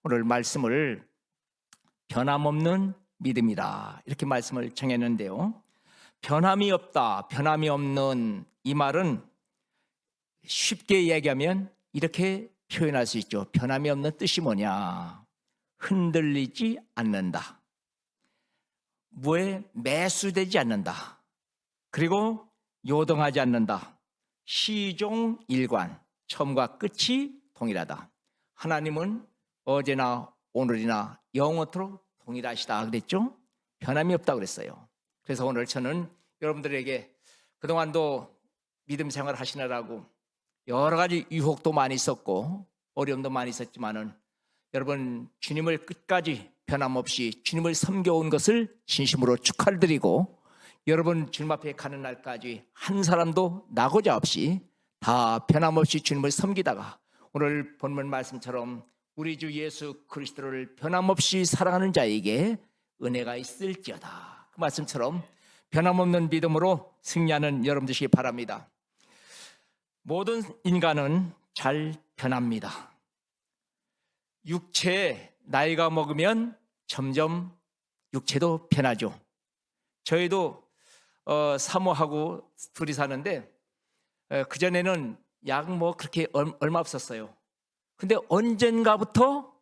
오늘 말씀을 변함없는 믿음이라 이렇게 말씀을 정했는데요. 변함이 없다, 변함이 없는 이 말은 쉽게 얘기하면 이렇게 표현할 수 있죠. 변함이 없는 뜻이 뭐냐? 흔들리지 않는다. 뭐에 매수되지 않는다. 그리고 요동하지 않는다. 시종일관, 처음과 끝이 동일하다. 하나님은 어제나 오늘이나 영원토록 동일하시다 그랬죠. 변함이 없다고 그랬어요. 그래서 오늘 저는 여러분들에게 그동안도 믿음 생활 하시느라고 여러 가지 유혹도 많이 있었고 어려움도 많이 있었지만은 여러분 주님을 끝까지 변함없이 주님을 섬겨온 것을 진심으로 축하를 드리고, 여러분 주님 앞에 가는 날까지 한 사람도 나고자 없이 다 변함없이 주님을 섬기다가 오늘 본문 말씀처럼 우리 주 예수 그리스도를 변함없이 사랑하는 자에게 은혜가 있을지어다. 그 말씀처럼 변함없는 믿음으로 승리하는 여러분 되시기 바랍니다. 모든 인간은 잘 변합니다. 육체에 나이가 먹으면 점점 육체도 변하죠. 저희도 사모하고 둘이 사는데 그전에는 약 뭐 그렇게 얼마 없었어요. 근데 언젠가부터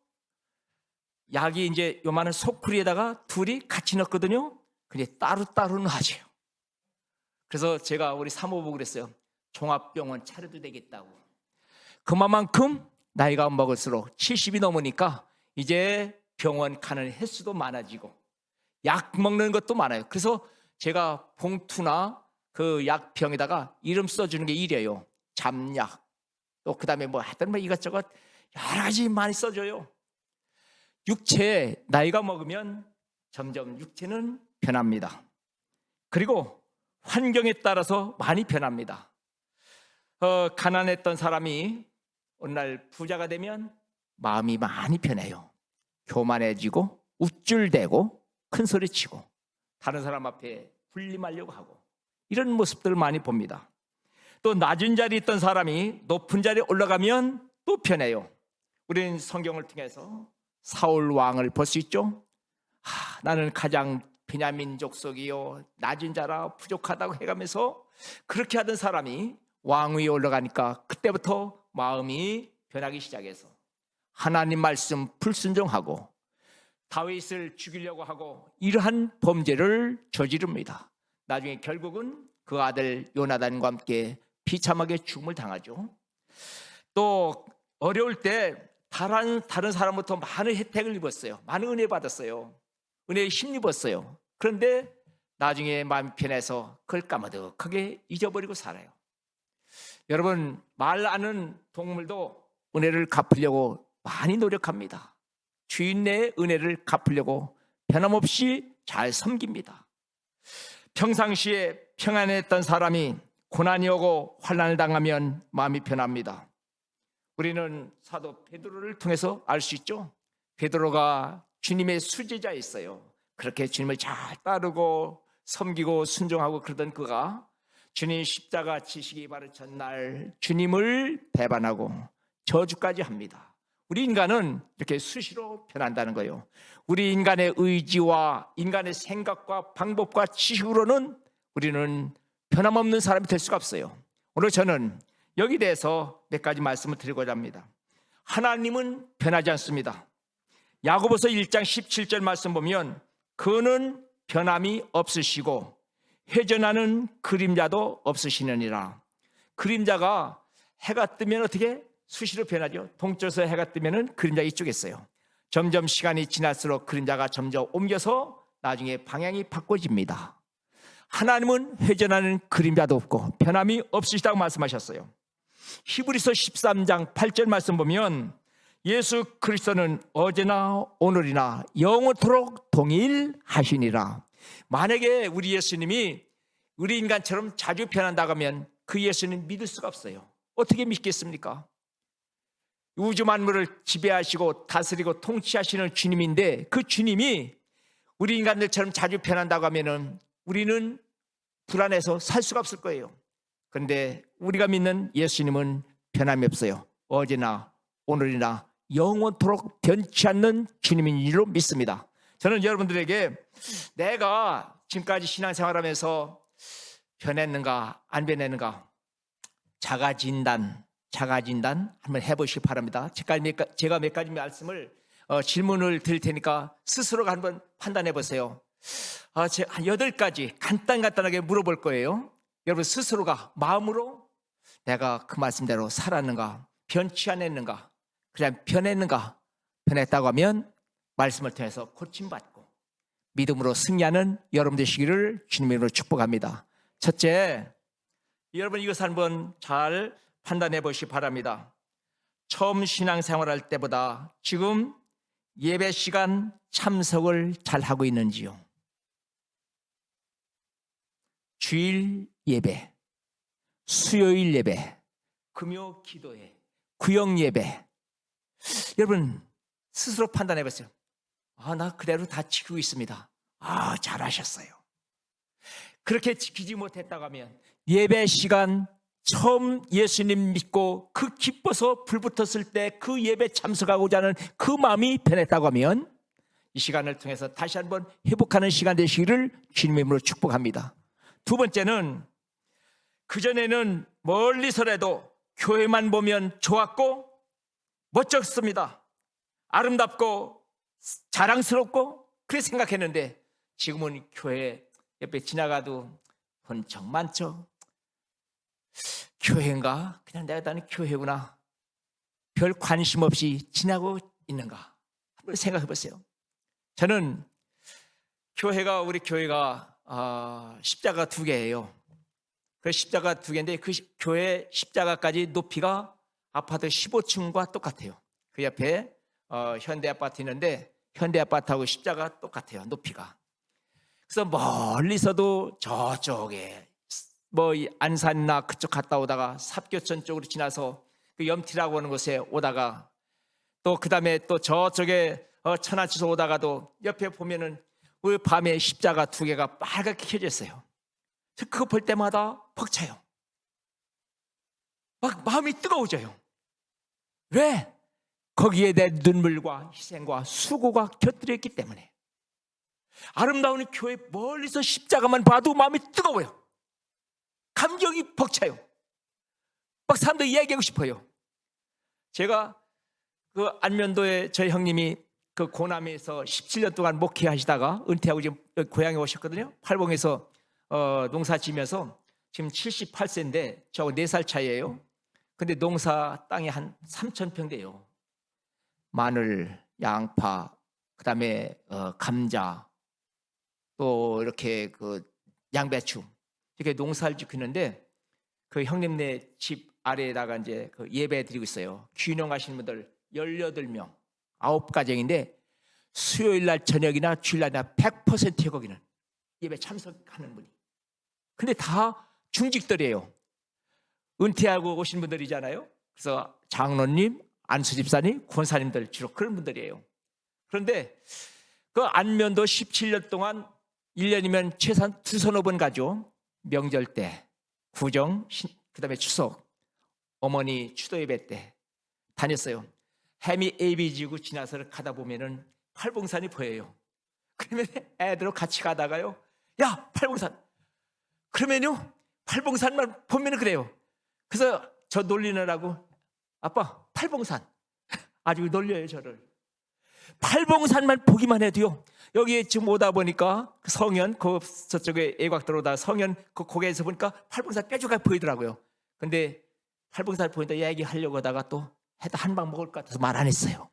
약이 이제 요만한 소쿠리에다가 둘이 같이 넣었거든요. 근데 따로따로 놔줘요. 그래서 제가 우리 사모보고 그랬어요. 종합병원 차려도 되겠다고. 그만큼 나이가 먹을수록 70이 넘으니까 이제 병원 가는 횟수도 많아지고 약 먹는 것도 많아요. 그래서 제가 봉투나 그 약병에다가 이름 써주는 게 일이에요. 잠약, 또 그 다음에 뭐 하여튼 뭐 이것저것 여러 가지 많이 써줘요. 육체에 나이가 먹으면 점점 육체는 변합니다. 그리고 환경에 따라서 많이 변합니다. 가난했던 사람이 어느 날 부자가 되면 마음이 많이 변해요. 교만해지고 우쭐대고 큰소리치고 다른 사람 앞에 군림하려고 하고 이런 모습들을 많이 봅니다. 또 낮은 자리에 있던 사람이 높은 자리에 올라가면 또 변해요. 우리는 성경을 통해서 사울 왕을 볼 수 있죠. 나는 가장 베냐민 족속이요 낮은 자라 부족하다고 해가면서 그렇게 하던 사람이 왕 위에 올라가니까 그때부터 마음이 변하기 시작해서 하나님 말씀 불순종하고 다윗을 죽이려고 하고 이러한 범죄를 저지릅니다. 나중에 결국은 그 아들 요나단과 함께 비참하게 죽음을 당하죠. 또 어려울 때 다른 사람부터 많은 혜택을 입었어요. 많은 은혜 받았어요. 은혜에 힘입었어요. 그런데 나중에 마음이 편해서 그걸 까마득하게 잊어버리고 살아요. 여러분, 말 아는 동물도 은혜를 갚으려고 많이 노력합니다. 주인의 은혜를 갚으려고 변함없이 잘 섬깁니다. 평상시에 평안했던 사람이 고난이 오고 환난을 당하면 마음이 변합니다. 우리는 사도 베드로를 통해서 알 수 있죠. 베드로가 주님의 수제자였어요. 그렇게 주님을 잘 따르고 섬기고 순종하고 그러던 그가 주님 십자가 지시기 바로 전날 주님을 배반하고 저주까지 합니다. 우리 인간은 이렇게 수시로 변한다는 거예요. 우리 인간의 의지와 인간의 생각과 방법과 지식으로는 우리는 변함없는 사람이 될 수가 없어요. 오늘 저는 여기 대해서 몇 가지 말씀을 드리고자 합니다. 하나님은 변하지 않습니다. 야고보서 1장 17절 말씀 보면 그는 변함이 없으시고 회전하는 그림자도 없으시느니라. 그림자가 해가 뜨면 어떻게 수시로 변하죠. 동쪽에서 해가 뜨면 그림자 이쪽에 있어요. 점점 시간이 지날수록 그림자가 점점 옮겨서 나중에 방향이 바꿔집니다. 하나님은 회전하는 그림자도 없고 변함이 없으시다고 말씀하셨어요. 히브리서 13장 8절 말씀 보면 예수 그리스도는 어제나 오늘이나 영원토록 동일하시니라. 만약에 우리 예수님이 우리 인간처럼 자주 변한다고 하면 그 예수님 믿을 수가 없어요. 어떻게 믿겠습니까? 우주 만물을 지배하시고 다스리고 통치하시는 주님인데 그 주님이 우리 인간들처럼 자주 변한다고 하면 우리는 불안해서 살 수가 없을 거예요. 그런데 우리가 믿는 예수님은 변함이 없어요. 어제나 오늘이나 영원토록 변치 않는 주님인 줄로 믿습니다. 저는 여러분들에게 내가 지금까지 신앙생활하면서 변했는가 안 변했는가 자가진단 한번 해보시기 바랍니다. 제가 몇 가지 말씀을 질문을 드릴 테니까 스스로가 한번 판단해 보세요. 제가 한 8가지 간단하게 물어볼 거예요. 여러분 스스로가 마음으로 내가 그 말씀대로 살았는가, 변치 않았는가, 그냥 변했는가, 변했다고 하면 말씀을 통해서 고침받고 믿음으로 승리하는 여러분 되시기를 주님의 이름으로 축복합니다. 첫째, 여러분 이것을 한번 잘 판단해 보시기 바랍니다. 처음 신앙생활할 때보다 지금 예배 시간 참석을 잘 하고 있는지요? 주일 예배, 수요일 예배, 금요 기도회, 구역 예배, 여러분 스스로 판단해 보세요. 나 그대로 다 지키고 있습니다. 잘하셨어요. 그렇게 지키지 못했다고 하면 예배 시간 처음 예수님 믿고 그 기뻐서 불 붙었을 때 그 예배 참석하고자 하는 그 마음이 변했다고 하면 이 시간을 통해서 다시 한번 회복하는 시간 되시기를 주님의 이름으로 축복합니다. 두 번째는 그전에는 멀리서라도 교회만 보면 좋았고 멋졌습니다. 아름답고 자랑스럽고 그렇게 생각했는데 지금은 교회 옆에 지나가도 번쩍 많죠. 교회인가? 그냥 내가 다니는 교회구나. 별 관심 없이 지나고 있는가? 한번 생각해 보세요. 저는 우리 교회가 십자가 2개예요. 그 십자가 2개인데 그 교회 십자가까지 높이가 아파트 15층과 똑같아요. 그 옆에 현대아파트 있는데 현대아파트하고 십자가 똑같아요. 높이가. 그래서 멀리서도 저쪽에 안산이나 그쪽 갔다 오다가 삽교천 쪽으로 지나서 그 염티라고 하는 곳에 오다가 또 그 다음에 또 저쪽에 천안치서 오다가도 옆에 보면은 우리 밤에 십자가 2개가 빨갛게 켜져 있어요. 그거 볼 때마다 벅차요. 막 마음이 뜨거워져요. 왜? 거기에 내 눈물과 희생과 수고가 곁들여 있기 때문에. 아름다운 교회 멀리서 십자가만 봐도 마음이 뜨거워요. 감정이 벅차요. 막 사람들 이야기하고 싶어요. 제가 그 안면도에 저희 형님이 그 고남에서 17년 동안 목회하시다가 은퇴하고 지금 고향에 오셨거든요. 팔봉에서 농사 지면서 지금 78세인데 저하고 4살 차이예요. 근데 농사 땅이 한 3,000평 돼요. 마늘, 양파, 그다음에 감자, 또 이렇게 그 양배추 이렇게 농사를 지키는데 그 형님네 집 아래에다가 이제 그 예배 드리고 있어요. 귀농하시는 분들 18명, 9가정인데 수요일 날 저녁이나 주일날이나 100%예요. 거기는 예배 참석하는 분이. 근데 다 중직들이에요. 은퇴하고 오신 분들이잖아요. 그래서 장로님, 안수집사님, 권사님들 주로 그런 분들이에요. 그런데 그 안면도 17년 동안 1년이면 최소한 2-3번 가죠. 명절 때, 구정, 그다음에 추석, 어머니 추도 예배 때 다녔어요. 해미 AB지구 지나서 가다 보면은 팔봉산이 보여요. 그러면 애들하고 같이 가다가요. 야, 팔봉산. 그러면요, 팔봉산만 보면은 그래요. 그래서 저 놀리느라고 아빠, 팔봉산. 아주 놀려요, 저를. 팔봉산만 보기만 해도요. 여기에 지금 오다 보니까 그 성현, 저쪽에 애곽 들어오다 성현 그 고개에서 보니까 팔봉산 뾰족하게 보이더라고요. 근데 팔봉산 보니까 얘기하려고 하다가 또 해도 한 방 먹을 것 같아서 말 안 했어요.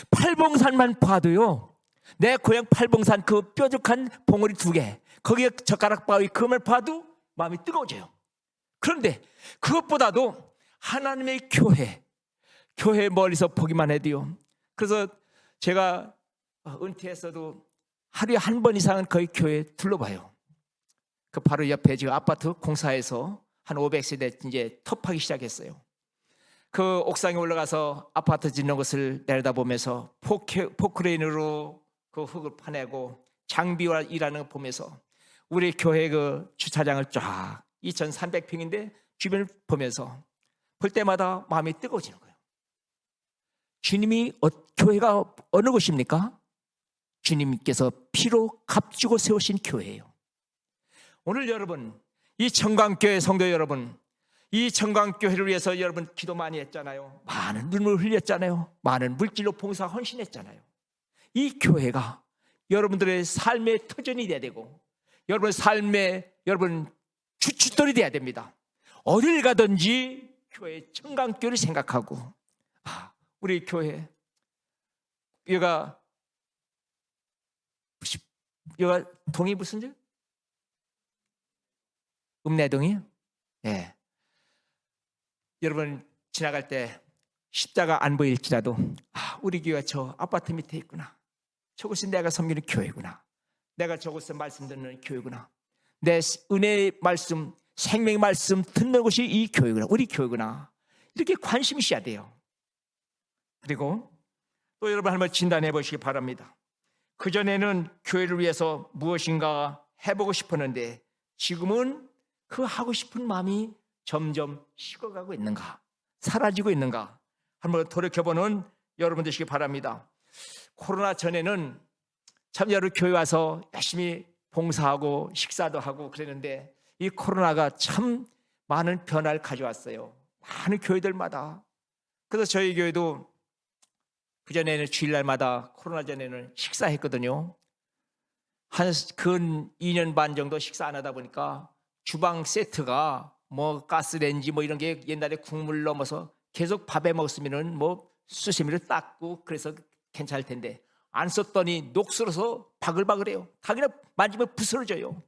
팔봉산만 봐도요. 내 고향 팔봉산 그 뾰족한 봉우리 2개, 거기에 젓가락 바위 그걸 봐도 마음이 뜨거워져요. 그런데 그것보다도 하나님의 교회 멀리서 보기만 해도요. 그래서 제가 은퇴했어도 하루에 한 번 이상은 거의 교회 둘러봐요. 그 바로 옆에 지금 아파트 공사해서 한 500세대 이제 터파기 시작했어요. 그 옥상에 올라가서 아파트 짓는 것을 내려다보면서 포크레인으로 그 흙을 파내고 장비와 일하는 거 보면서 우리 교회 그 주차장을 쫙 2,300평인데 주변을 보면서 볼 때마다 마음이 뜨거워지는 거예요. 교회가 어느 곳입니까? 주님께서 피로 값주고 세우신 교회예요. 오늘 여러분, 이 청강교회 성도 여러분, 이 청강교회를 위해서 여러분 기도 많이 했잖아요. 많은 눈물을 흘렸잖아요. 많은 물질로 봉사 헌신했잖아요. 이 교회가 여러분들의 삶의 터전이 돼야 되고, 여러분 삶의 주춧돌이 돼야 됩니다. 어딜 가든지 교회 청강교회를 생각하고, 우리 교회 여기가 동이 무슨 줄? 읍내동이요? 예. 여러분 지나갈 때 십자가 안 보일지라도 우리 교회가 저 아파트 밑에 있구나. 저곳이 내가 섬기는 교회구나. 내가 저곳에서 말씀 듣는 교회구나. 내 은혜의 말씀, 생명의 말씀 듣는 곳이 이 교회구나. 우리 교회구나. 이렇게 관심이 있어야 돼요. 그리고 또 여러분 한번 진단해 보시기 바랍니다. 그전에는 교회를 위해서 무엇인가 해보고 싶었는데 지금은 그 하고 싶은 마음이 점점 식어가고 있는가, 사라지고 있는가 한번 돌이켜보는 여러분 되시기 바랍니다. 코로나 전에는 참 여러분 교회 와서 열심히 봉사하고 식사도 하고 그랬는데 이 코로나가 참 많은 변화를 가져왔어요. 많은 교회들마다. 그래서 저희 교회도 그전에는 주일날마다 코로나 전에는 식사했거든요. 근 2년 반 정도 식사 안 하다 보니까 주방 세트가 뭐 가스레인지 뭐 이런 게 옛날에 국물 넘어서 계속 밥에 먹었으면은 뭐 수세미를 닦고 그래서 괜찮을 텐데 안 썼더니 녹슬어서 바글바글해요. 당연히 만지면 부스러져요.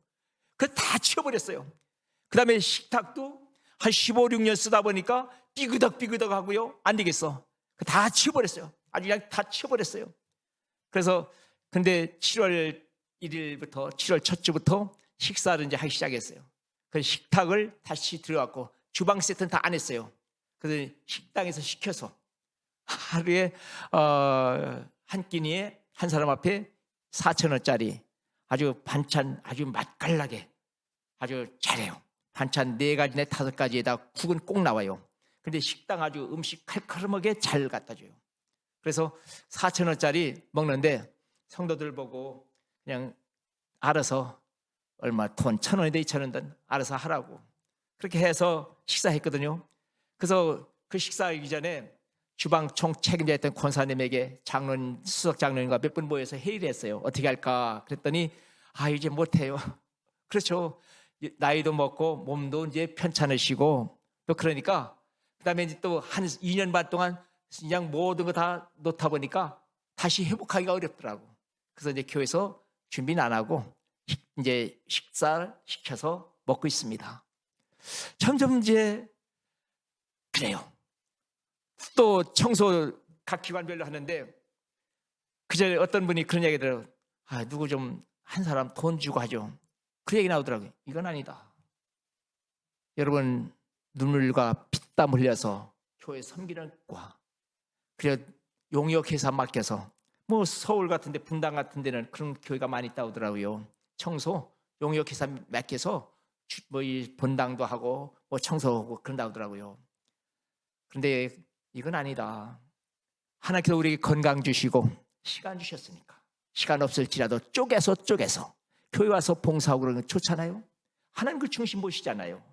그거 다 치워버렸어요. 그 다음에 식탁도 한 15, 16년 쓰다 보니까 삐그덕삐그덕 하고요. 안 되겠어. 다 치워버렸어요. 아주 그냥 다 치워버렸어요. 그래서 근데 7월 1일부터 7월 첫 주부터 식사를 이제 하기 시작했어요. 그래서 식탁을 다시 들어갔고 주방 세트는 다 안 했어요. 그래서 식당에서 시켜서 하루에 한 끼니에 한 사람 앞에 4,000원짜리 아주 반찬 아주 맛깔나게 아주 잘해요. 반찬 4가지나 5가지에다 국은 꼭 나와요. 근데 식당 아주 음식 칼칼하게 잘 갖다 줘요. 그래서 4,000원짜리 먹는데 성도들 보고 그냥 알아서 얼마 돈 1,000원이든 2,000원이든 알아서 하라고 그렇게 해서 식사했거든요. 그래서 그 식사하기 전에 주방 총 책임자였던 권사님에게 장로님, 수석 장로님과 몇 분 모여서 회의를 했어요. 어떻게 할까? 그랬더니 이제 못해요. 그렇죠. 나이도 먹고 몸도 이제 편찮으시고 또 그러니까 그다음에 이제 또 한 2년 반 동안 그냥 모든 거 다 놓다 보니까 다시 회복하기가 어렵더라고. 그래서 이제 교회에서 준비는 안 하고 이제 식사를 시켜서 먹고 있습니다. 점점 이제 그래요. 또 청소 각 기관별로 하는데 그전에 어떤 분이 그런 얘기 들어요. 누구 좀 한 사람 돈 주고 하죠. 그 얘기 나오더라고요. 이건 아니다. 여러분 눈물과 피땀 흘려서 교회 섬기는 과 그래 용역 회사 맡겨서 뭐 서울 같은데 분당 같은 데는 그런 교회가 많이 있다고 하더라고요. 청소 용역 회사 맡겨서 뭐 이 본당도 하고 뭐 청소하고 그런다고 하더라고요. 그런데 이건 아니다. 하나님께서 우리에게 건강 주시고 시간 주셨으니까 시간 없을지라도 쪼개서 교회 와서 봉사하고 그러는 거 좋잖아요. 하나님 그 중심 보시잖아요.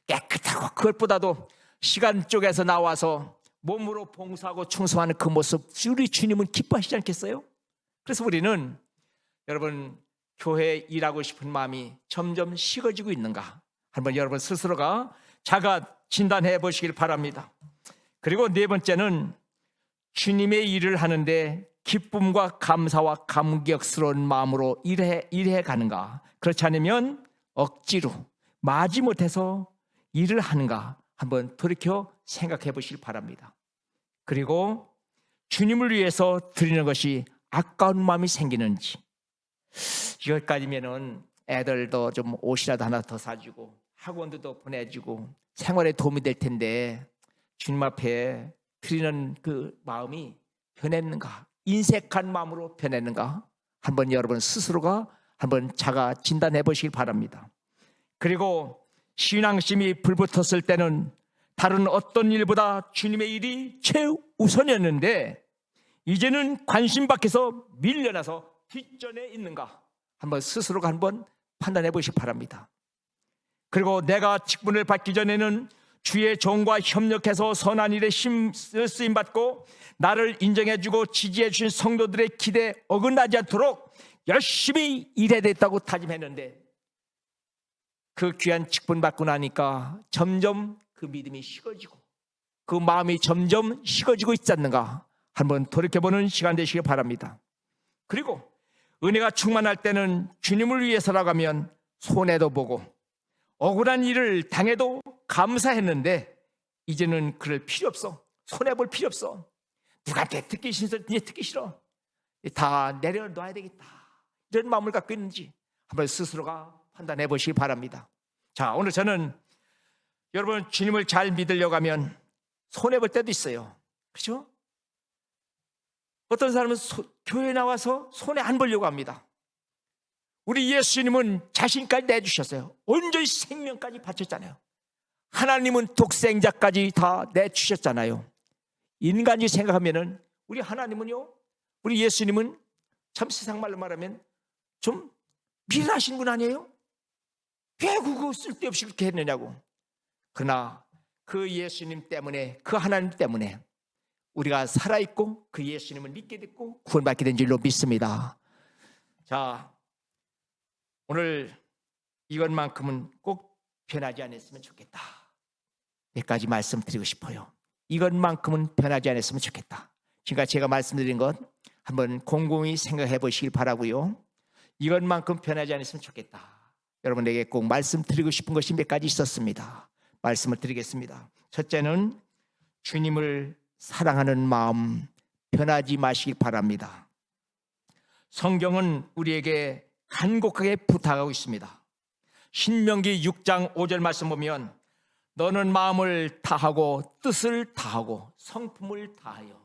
깨끗하고 그것보다도 시간 쪼개서 나와서 몸으로 봉사하고 충성하는 그 모습 우리 주님은 기뻐하시지 않겠어요? 그래서 우리는 여러분 교회에 일하고 싶은 마음이 점점 식어지고 있는가 한번 여러분 스스로가 자가 진단해 보시길 바랍니다. 그리고 네 번째는 주님의 일을 하는데 기쁨과 감사와 감격스러운 마음으로 일해 가는가, 그렇지 않으면 억지로 마지못해서 일을 하는가 한번 돌이켜 생각해 보시길 바랍니다. 그리고 주님을 위해서 드리는 것이 아까운 마음이 생기는지, 이것까지면은 애들도 좀 옷이라도 하나 더 사주고 학원도 보내주고 생활에 도움이 될 텐데 주님 앞에 드리는 그 마음이 변했는가, 인색한 마음으로 변했는가 한번 여러분 스스로가 한번 자가 진단해 보시길 바랍니다. 그리고 신앙심이 불붙었을 때는 다른 어떤 일보다 주님의 일이 최우선이었는데 이제는 관심 밖에서 밀려나서 뒷전에 있는가 한번 스스로가 한번 판단해 보시기 바랍니다. 그리고 내가 직분을 받기 전에는 주의 종과 협력해서 선한 일에 쓰임받고 나를 인정해주고 지지해주신 성도들의 기대에 어긋나지 않도록 열심히 일해야 됐다고 다짐했는데 그 귀한 직분 받고 나니까 점점 그 믿음이 식어지고 그 마음이 점점 식어지고 있지 않는가 한번 돌이켜보는 시간 되시기 바랍니다. 그리고 은혜가 충만할 때는 주님을 위해서라고 하면 손해도 보고 억울한 일을 당해도 감사했는데 이제는 그럴 필요 없어. 손해볼 필요 없어. 누구한테 듣기 싫어, 듣기 싫어. 다 내려놔야 되겠다. 이런 마음을 갖고 있는지 한번 스스로가 판단해 보시기 바랍니다. 자, 오늘 저는 여러분 주님을 잘 믿으려고 하면 손해볼 때도 있어요. 그렇죠? 어떤 사람은 교회 나와서 손해 안 보려고 합니다. 우리 예수님은 자신까지 내주셨어요. 온전히 생명까지 바쳤잖아요. 하나님은 독생자까지 다 내주셨잖아요. 인간이 생각하면은 우리 하나님은요, 우리 예수님은 참 세상 말로 말하면 좀 미련하신 분 아니에요? 왜 그거 쓸데없이 그렇게 했느냐고. 그러나 그 예수님 때문에, 그 하나님 때문에 우리가 살아있고 그 예수님을 믿게 됐고 구원받게 된 줄로 믿습니다. 자, 오늘 이것만큼은 꼭 변하지 않았으면 좋겠다. 몇 가지 말씀드리고 싶어요. 이것만큼은 변하지 않았으면 좋겠다. 지금까지 제가 말씀드린 것 한번 곰곰이 생각해 보시길 바라고요. 이것만큼 변하지 않았으면 좋겠다. 여러분에게 꼭 말씀드리고 싶은 것이 몇 가지 있었습니다. 말씀을 드리겠습니다. 첫째는 주님을 사랑하는 마음 변하지 마시길 바랍니다. 성경은 우리에게 간곡하게 부탁하고 있습니다. 신명기 6장 5절 말씀 보면 너는 마음을 다하고 뜻을 다하고 성품을 다하여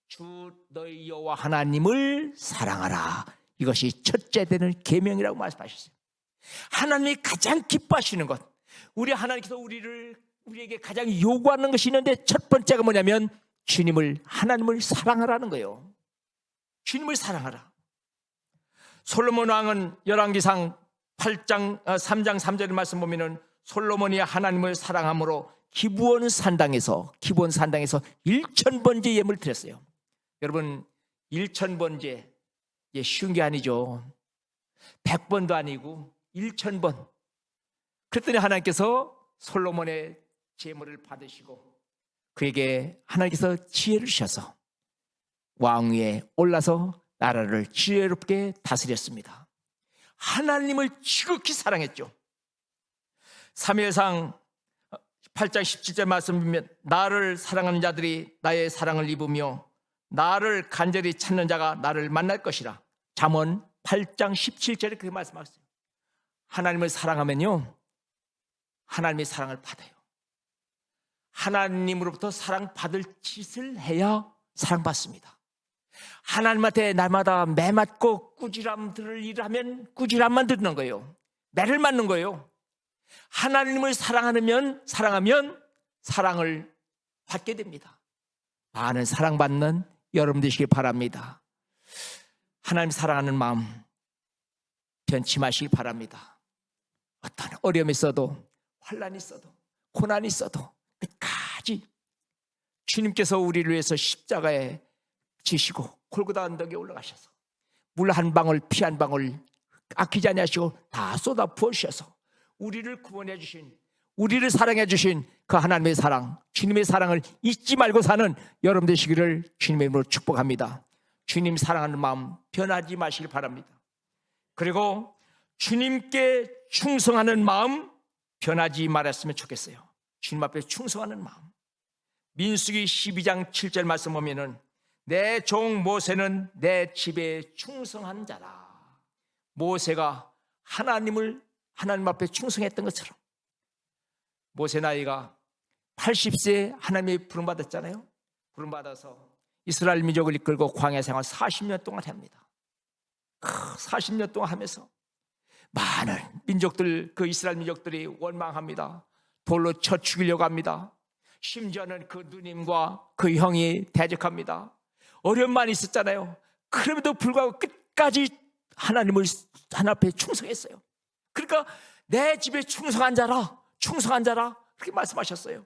주 너희 여호와 하나님을 사랑하라. 이것이 첫째 되는 계명이라고 말씀하셨어요. 하나님이 가장 기뻐하시는 것, 우리 하나님께서 우리에게 가장 요구하는 것이 있는데 첫 번째가 뭐냐면 주님을, 하나님을 사랑하라는 거예요. 주님을 사랑하라. 솔로몬 왕은 열왕기상 3장 3절의 말씀 보면은 솔로몬이 하나님을 사랑함으로 기브온 산당에서 1000번째 예물을 드렸어요. 여러분 1000번째 쉬운 게 아니죠. 100번도 아니고 1000번. 그랬더니 하나님께서 솔로몬의 제물을 받으시고 그에게 하나님께서 지혜를 주셔서 왕위에 올라서 나라를 지혜롭게 다스렸습니다. 하나님을 지극히 사랑했죠. 사무엘상 8장 17절 말씀 보면 나를 사랑하는 자들이 나의 사랑을 입으며 나를 간절히 찾는 자가 나를 만날 것이라. 잠언 8장 17절에 그렇게 말씀하셨어요. 하나님을 사랑하면요, 하나님의 사랑을 받아요. 하나님으로부터 사랑받을 짓을 해야 사랑받습니다. 하나님한테 날마다 매 맞고 꾸지람 들을 일을 하면 꾸지람만 듣는 거예요. 매를 맞는 거예요. 하나님을 사랑하면 사랑을 받게 됩니다. 많은 사랑받는 여러분 되시길 바랍니다. 하나님 사랑하는 마음 변치 마시길 바랍니다. 어떤 어려움이 있어도, 환난이 있어도, 고난이 있어도 끝까지 주님께서 우리를 위해서 십자가에 지시고 골고다 언덕에 올라가셔서 물 한 방울 피 한 방울 아끼지 아니하시고 다 쏟아 부어주셔서 우리를 구원해 주신, 우리를 사랑해 주신 그 하나님의 사랑, 주님의 사랑을 잊지 말고 사는 여러분 되시기를 주님의 이름으로 축복합니다. 주님 사랑하는 마음 변하지 마시길 바랍니다. 그리고 주님께 충성하는 마음 변하지 말았으면 좋겠어요. 주님 앞에 충성하는 마음. 민수기 12장 7절 말씀 보면은 내 종 모세는 내 집에 충성한 자라. 모세가 하나님 앞에 충성했던 것처럼 모세 나이가 80세에 하나님의 부름받았잖아요. 부름받아서 이스라엘 민족을 이끌고 광야 생활 40년 동안 합니다. 40년 동안 하면서 많은 민족들, 그 이스라엘 민족들이 원망합니다. 돌로 쳐 죽이려고 합니다. 심지어는 그 누님과 그 형이 대적합니다. 어려움만 있었잖아요. 그럼에도 불구하고 끝까지 하나님 앞에 충성했어요. 그러니까 내 집에 충성한 자라, 충성한 자라, 그렇게 말씀하셨어요.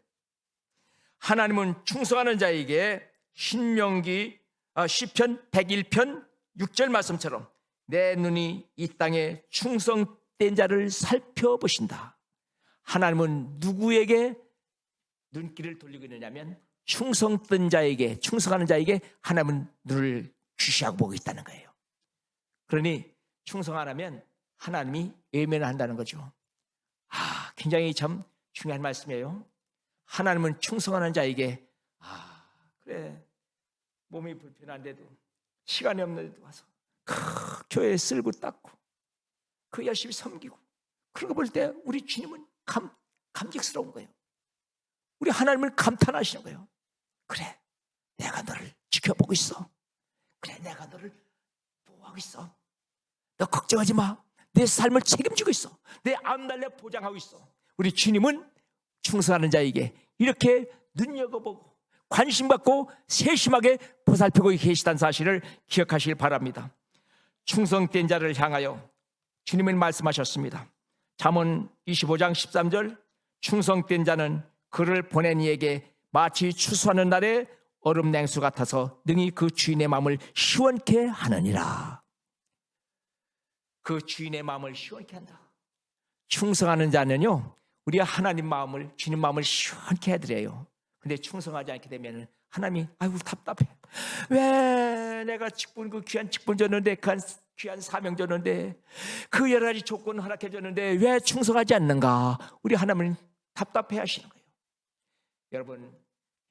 하나님은 충성하는 자에게 신명기 시편 101편 6절 말씀처럼 내 눈이 이 땅에 충성된 자를 살펴보신다. 하나님은 누구에게 눈길을 돌리고 있느냐면 충성된 자에게, 충성하는 자에게 하나님은 눈을 주시하고 보고 있다는 거예요. 그러니 충성 안 하면 하나님이 외면을 한다는 거죠. 굉장히 참 중요한 말씀이에요. 하나님은 충성하는 자에게 그래, 몸이 불편한데도 시간이 없는데도 와서 교회에 쓸고 닦고 그 열심히 섬기고 그런 거 볼 때 우리 주님은 감격스러운 거예요. 우리 하나님을 감탄하시는 거예요. 그래, 내가 너를 지켜보고 있어. 그래, 내가 너를 보호하고 있어. 너 걱정하지 마. 내 삶을 책임지고 있어. 내 앞날래 보장하고 있어. 우리 주님은 충성하는 자에게 이렇게 눈여겨보고 관심받고 세심하게 보살피고 계시다는 사실을 기억하시길 바랍니다. 충성된 자를 향하여 주님은 말씀하셨습니다. 잠언 25장 13절 충성된 자는 그를 보낸 이에게 마치 추수하는 날에 얼음 냉수 같아서 능히 그 주인의 마음을 시원케 하느니라. 그 주인의 마음을 시원케 한다. 충성하는 자는요, 우리 하나님 마음을, 주님 마음을 시원케 해드려요. 근데 충성하지 않게 되면 하나님이 아이고 답답해. 왜 내가 직분, 그 귀한 직분 줬는데, 그 귀한 사명 줬는데, 그 여러 가지 조건 허락해 줬는데 왜 충성하지 않는가? 우리 하나님은 답답해 하시는 거예요.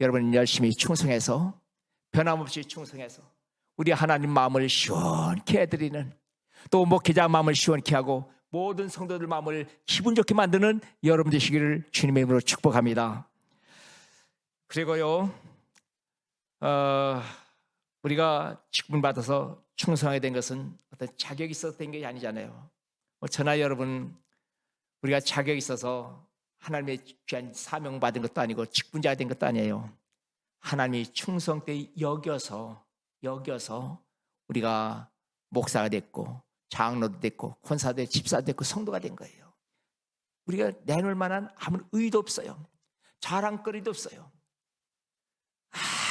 여러분 열심히 충성해서, 변함없이 충성해서 우리 하나님 마음을 시원케 해드리는, 또 목회자 마음을 시원케 하고 모든 성도들 마음을 기분 좋게 만드는 여러분 되시기를 주님의 이름으로 축복합니다. 그리고요, 우리가 직분 받아서 충성하게 된 것은 어떤 자격이 있어서 된 게 아니잖아요. 저나 여러분, 우리가 자격이 있어서 하나님의 귀한 사명 받은 것도 아니고 직분자가 된 것도 아니에요. 하나님이 충성되이 여겨서 우리가 목사가 됐고 장로도 됐고 권사도 됐고 집사도 됐고 성도가 된 거예요. 우리가 내놓을 만한 아무 의도 없어요. 자랑거리도 없어요.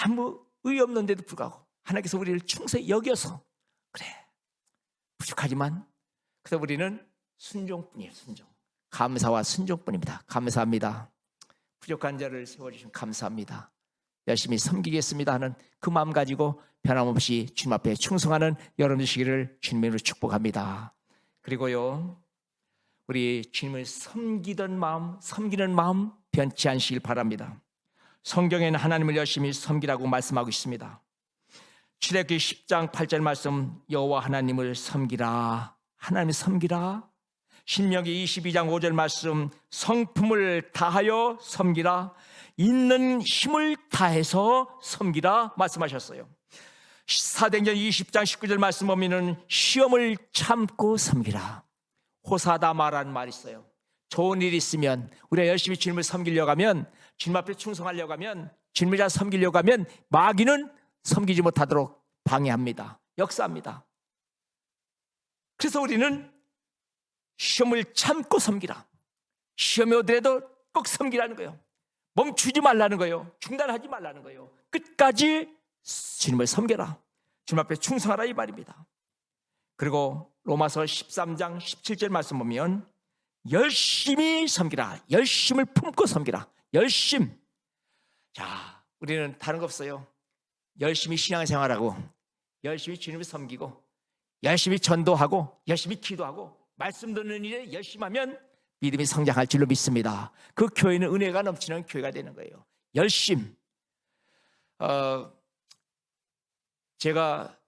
아무 의 없는데도 불구하고 하나님께서 우리를 충성히 여겨서, 그래, 부족하지만 그래서 우리는 순종뿐이에요. 순종. 감사와 순종뿐입니다. 감사합니다. 부족한 자를 세워주신 감사합니다. 열심히 섬기겠습니다 하는 그 마음 가지고 변함없이 주님 앞에 충성하는 여러분 되시기를 주님으로 축복합니다. 그리고요, 우리 주님을 섬기는 마음 변치 않으시길 바랍니다. 성경에는 하나님을 열심히 섬기라고 말씀하고 있습니다. 출애굽기 10장 8절 말씀, 여호와 하나님을 섬기라. 하나님을 섬기라. 신명기 22장 5절 말씀, 성품을 다하여 섬기라. 있는 힘을 다해서 섬기라 말씀하셨어요. 사도행전 20장 19절 말씀 보면은 시험을 참고 섬기라. 호사다마라는 말이 있어요. 좋은 일이 있으면, 우리가 열심히 주님을 섬기려고 하면, 주님 앞에 충성하려고 하면, 주님을 잘 섬기려고 하면 마귀는 섬기지 못하도록 방해합니다. 역사합니다. 그래서 우리는 시험을 참고 섬기라. 시험이 오더라도 꼭 섬기라는 거예요. 멈추지 말라는 거예요. 중단하지 말라는 거예요. 끝까지 주님을 섬겨라. 주님 앞에 충성하라 이 말입니다. 그리고 로마서 13장 17절 말씀 보면 열심히 섬기라. 열심을 품고 섬기라. 열심. 자, 우리는 다른 거 없어요. 열심히 신앙생활하고 열심히 주님을 섬기고 열심히 전도하고 열심히 기도하고 말씀 듣는 일에 열심히 하면 믿음이 성장할 줄로 믿습니다. 그 교회는 은혜가 넘치는 교회가 되는 거예요. 열심. 제가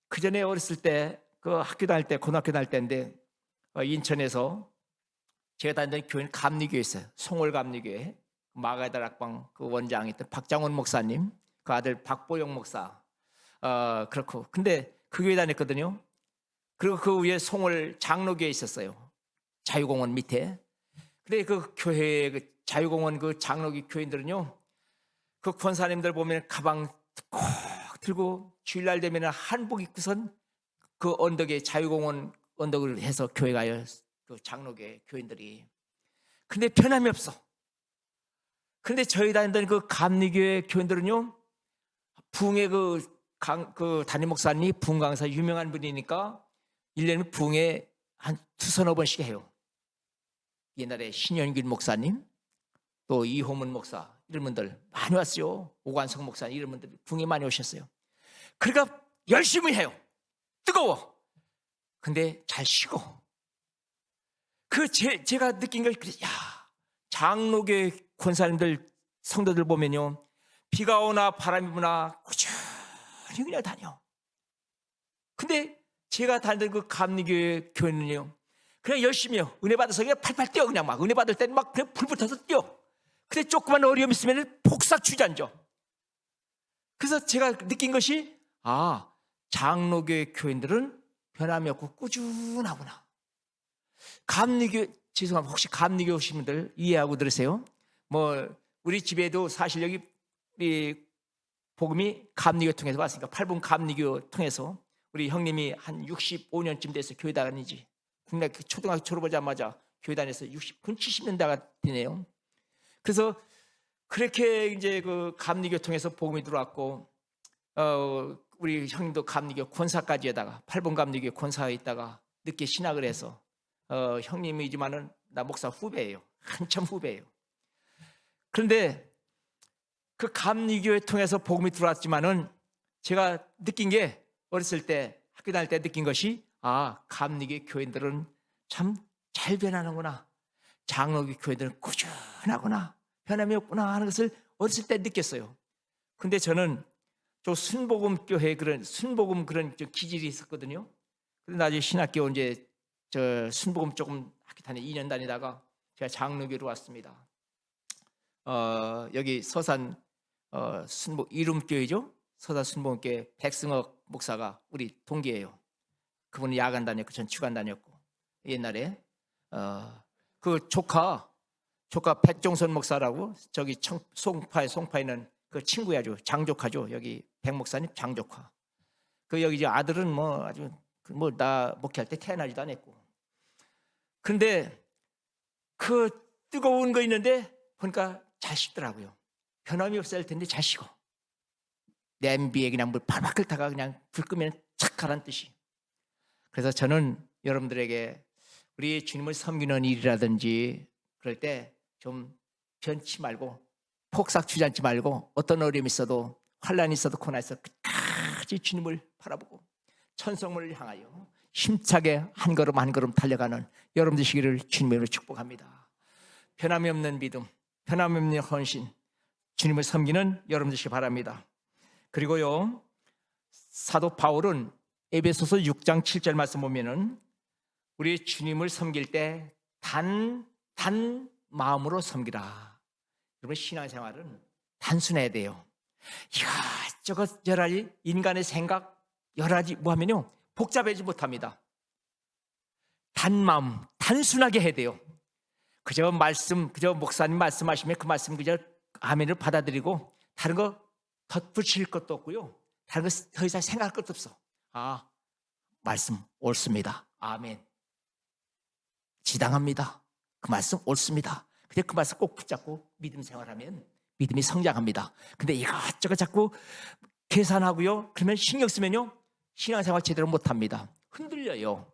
그전에 어렸을 때 그 학교 다닐 때, 고등학교 다닐 때인데 인천에서 제가 다니던 교회는 감리교회였어요. 송월 감리교회. 마가다 학방 그 원장이 있던 박장원 목사님, 그 아들 박보영 목사, 그렇고, 근데 그 교회 다녔거든요. 그리고 그 위에 송월 장로교회 있었어요. 자유공원 밑에. 근데 그 교회, 그 자유공원 그 장로교 교인들은요, 그 권사님들 보면 가방 꼭 들고 주일날 되면 한복 입고선 그 언덕에 자유공원 언덕을 해서 교회 가요. 그 장로교 교인들이. 근데 변함이 없어. 근데 저희 다니던 그 감리교회 교인들은요, 부흥회 그 담임 목사님 부흥 강사 유명한 분이니까 1년에 부흥회 한 두서너 번씩 해요. 옛날에 신현길 목사님, 또 이호문 목사 이런 분들 많이 왔어요. 오관성 목사 이런 분들 부흥회 많이 오셨어요. 그러니까 열심히 해요. 뜨거워. 근데 잘 쉬고. 제가 느낀 걸, 야, 장로교 권사님들 성도들 보면요, 비가 오나 바람이 부나 꾸준히 그냥 다녀. 근데 제가 다니던 그 감리교회 교회는요, 그냥 열심히 해요. 은혜 받아서 그냥 팔팔 뛰어. 그냥 막 은혜 받을 때는 막 그냥 불 붙어서 뛰어. 근데 조그만 어려움이 있으면 폭삭 주저앉아. 그래서 제가 느낀 것이, 장로교회 교인들은 변함이 없고 꾸준하구나. 감리교, 죄송합니다. 혹시 감리교 오신 분들 이해하고 들으세요? 우리 집에도 사실 여기 우리 복음이 감리교 통해서 왔으니까 8분 감리교 통해서 우리 형님이 한 65년쯤 돼서 교회 다니지. 국내 초등학교 졸업하자마자 교회 다녀서 70년대가 되네요. 그래서 그렇게 이제 그 감리교 통해서 복음이 들어왔고, 우리 형님도 감리교 권사까지에다가 8분 감리교 권사에 있다가 늦게 신학을 해서 형님이지만은 나 목사 후배예요. 한참 후배예요. 그런데 그 감리교회 통해서 복음이 들어왔지만은 제가 느낀 게, 어렸을 때 학교 다닐 때 느낀 것이, 감리교 교인들은 참 잘 변하는구나. 장로교 교인들은 꾸준하구나. 변함이 없구나 하는 것을 어렸을 때 느꼈어요. 근데 저는 저 순복음 교회 순복음 그런 기질이 있었거든요. 그런데 나중에 신학교 이제 저 순복음 조금 학교 2년 다니다가 제가 장로교로 왔습니다. 여기 서산 이름교회죠. 서산 순복음교회 백승억 목사가 우리 동기예요. 그분은 야간 다녔고 전 주간 다녔고, 옛날에 그 조카 백종선 목사라고 저기 송파에 있는 그 친구야죠. 장조카죠. 여기 백 목사님 장조카. 그 여기 이제 아들은 아주 나 목회할 때 태어나지도 않았고. 근데 그 뜨거운 거 있는데 보니까 잘 식더라고요. 변함이 없을 텐데 잘 식어. 냄비에 그냥 물 팔팔 끓다가 그냥 불 끄면 착 가란 뜻이. 그래서 저는 여러분들에게 우리 주님을 섬기는 일이라든지 그럴 때 좀 변치 말고, 폭삭 주저앉지 말고, 어떤 어려움이 있어도, 환란이 있어도, 고난이 있어도 끝까지 주님을 바라보고 천성을 향하여 힘차게 한 걸음 한 걸음 달려가는 여러분 되시기를 주님으로 축복합니다. 변함이 없는 믿음, 변함이 없는 헌신, 주님을 섬기는 여러분 되시기 바랍니다. 그리고요, 사도 바울은 에베소서 6장 7절 말씀 보면은 우리 주님을 섬길 때 단 마음으로 섬기라. 여러분, 신앙생활은 단순해야 돼요. 이것저것 여러 가지 인간의 생각 여러 가지 하면요 복잡해지지 못합니다. 단마음, 단순하게 해야 돼요. 그저 목사님 말씀하시면 그 말씀 그저 아멘을 받아들이고 다른 거 덧붙일 것도 없고요, 다른 거 더 이상 생각할 것도 없어. 말씀 옳습니다. 아멘. 지당합니다. 그 말씀 옳습니다. 근데 그 말씀 꼭 붙잡고 믿음 생활하면 믿음이 성장합니다. 근데 이것저것 자꾸 계산하고요, 그러면 신경 쓰면요 신앙생활 제대로 못합니다. 흔들려요.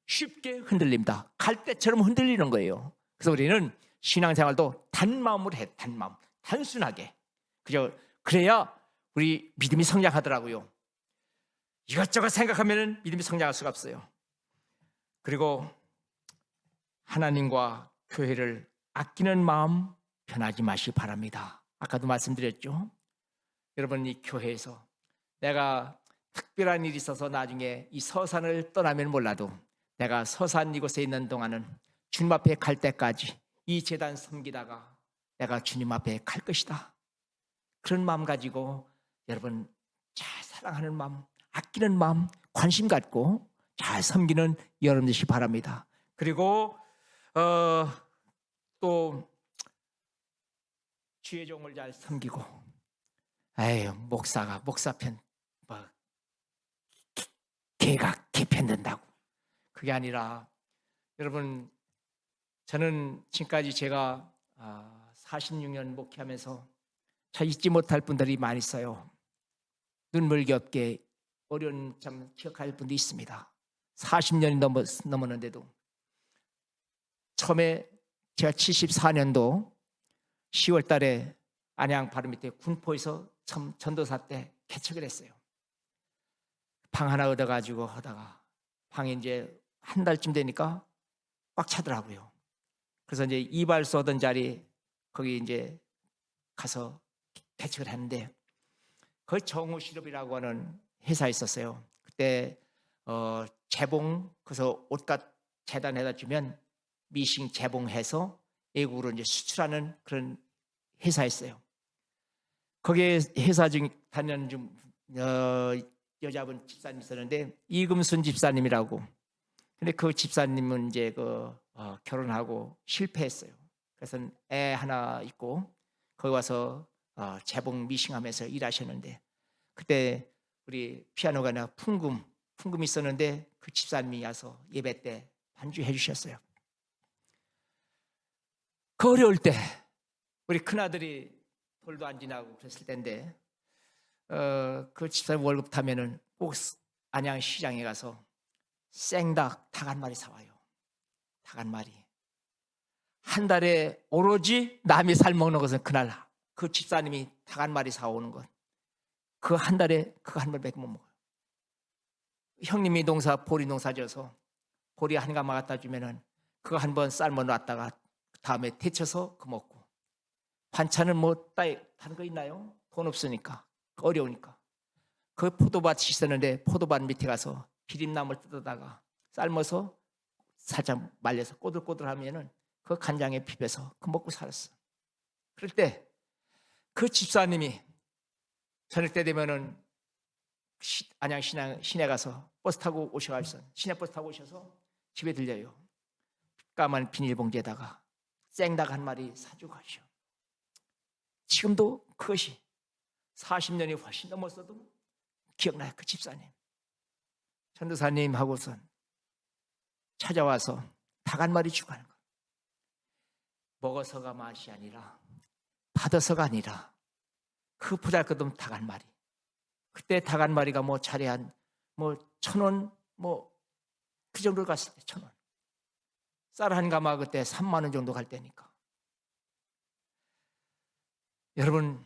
쉽게 흔들립니다. 갈대처럼 흔들리는 거예요. 그래서 우리는 신앙생활도 단마음으로 해. 단마음, 단순하게. 그래야 우리 믿음이 성장하더라고요. 이것저것 생각하면 믿음이 성장할 수가 없어요. 그리고 하나님과 교회를 아끼는 마음 변하지 마시기 바랍니다. 아까도 말씀드렸죠. 여러분, 이 교회에서 내가 특별한 일이 있어서 나중에 이 서산을 떠나면 몰라도 내가 서산 이곳에 있는 동안은 주님 앞에 갈 때까지 이 제단 섬기다가 내가 주님 앞에 갈 것이다. 그런 마음 가지고 여러분 잘 사랑하는 마음, 아끼는 마음, 관심 갖고 잘 섬기는 여러분 되시기 바랍니다. 그리고 또 주의 종을 잘 섬기고 에휴, 목사가 목사편 뭐 개가 개편 든다고. 그게 아니라 여러분, 저는 지금까지 제가 46년 목회하면서 잘 잊지 못할 분들이 많이 있어요. 눈물겹게 어려운 참 기억할 분도 있습니다. 40년이 넘었는데도. 처음에 제가 74년도 10월 달에 안양 바로 밑에 군포에서 참 전도사 때 개척을 했어요. 방 하나 얻어가지고 하다가 방이 이제 한 달쯤 되니까 꽉 차더라고요. 그래서 이제 이발소 하던 자리 거기 이제 가서 개척을 했는데, 거기 정우실업이라고 하는 회사에 있었어요. 그때 재봉, 그래서 옷값 재단에다 주면 미싱 재봉해서 외국으로 이제 수출하는 그런 회사였어요. 거기에 회사 중 다니는 좀 여자분 집사님 있었는데 이금순 집사님이라고. 근데 그 집사님은 이제 결혼하고 실패했어요. 그래서 애 하나 있고 거기 와서 재봉 미싱하면서 일하셨는데, 그때 우리 피아노가나 풍금이 있었는데 그 집사님이 와서 예배 때 반주해 주셨어요. 그 어려울 때 우리 큰아들이 돌도 안 지나고 그랬을 때인데 그 집사님 월급 타면은 꼭 안양시장에 가서 생닭 닭 한 마리 사와요. 닭 한 마리. 한 달에 오로지 남이 살 먹는 것은 그날 그 집사님이 닭 한 마리 사오는 것, 그 한 달에 그거 한 번밖에 못 먹어요. 형님이 보리 농사 지어서 보리 한 가마 갖다 주면은 그거 한 번 삶아 놨다가 다음에 데쳐서 그 먹고. 반찬은 뭐 다른 거 있나요? 돈 없으니까, 어려우니까. 그 포도밭이 있었는데 포도밭 밑에 가서 비린나물 뜯어다가 삶아서 살짝 말려서 꼬들꼬들하면은 그 간장에 비벼서 그 먹고 살았어. 그럴 때 그 집사님이 저녁 때 되면은 안양 시내 가서 버스 타고 오셔가지고 시내 버스 타고 오셔서 집에 들려요. 까만 비닐봉지에다가 생닭 한 마리 사주고 가시오. 지금도 그것이 40년이 훨씬 넘었어도 기억나요. 그 집사님, 전도사님 하고선 찾아와서 닭 한 마리 주고 가는 거. 먹어서가 맛이 아니라 받아서가 아니라 그 보잘것없는 닭 한 마리. 그때 닭 한 마리가 뭐 자리 한 1,000원 그 정도 갔을 때 1,000원. 쌀 한 가마 그때 3만 원 정도 갈 때니까. 여러분,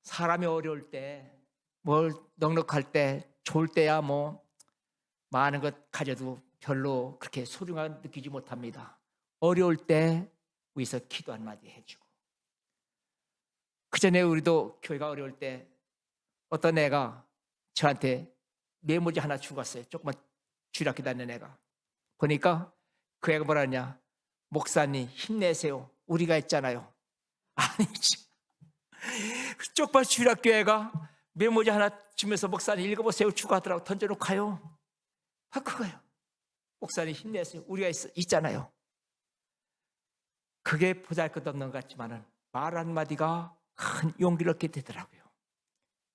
사람이 어려울 때, 넉넉할 때, 좋을 때야 많은 것 가져도 별로 그렇게 소중하게 느끼지 못합니다. 어려울 때 위에서 기도 한마디 해주고. 그전에 우리도 교회가 어려울 때 어떤 애가 저한테 메모지 하나 주고 갔어요. 조그만 주일학교 다니는 애가. 보니까 그 애가 뭐라 하냐, 목사님 힘내세요, 우리가 있잖아요. 아니지, 쪽발 주일학교 애가 메모지 하나 주면서 목사님 읽어보세요 주고 하더라고. 던져놓고 가요. 그거예요. 목사님 힘내세요, 우리가 있잖아요. 그게 보잘것없는 것 같지만은 말 한마디가 큰 용기를 얻게 되더라고요.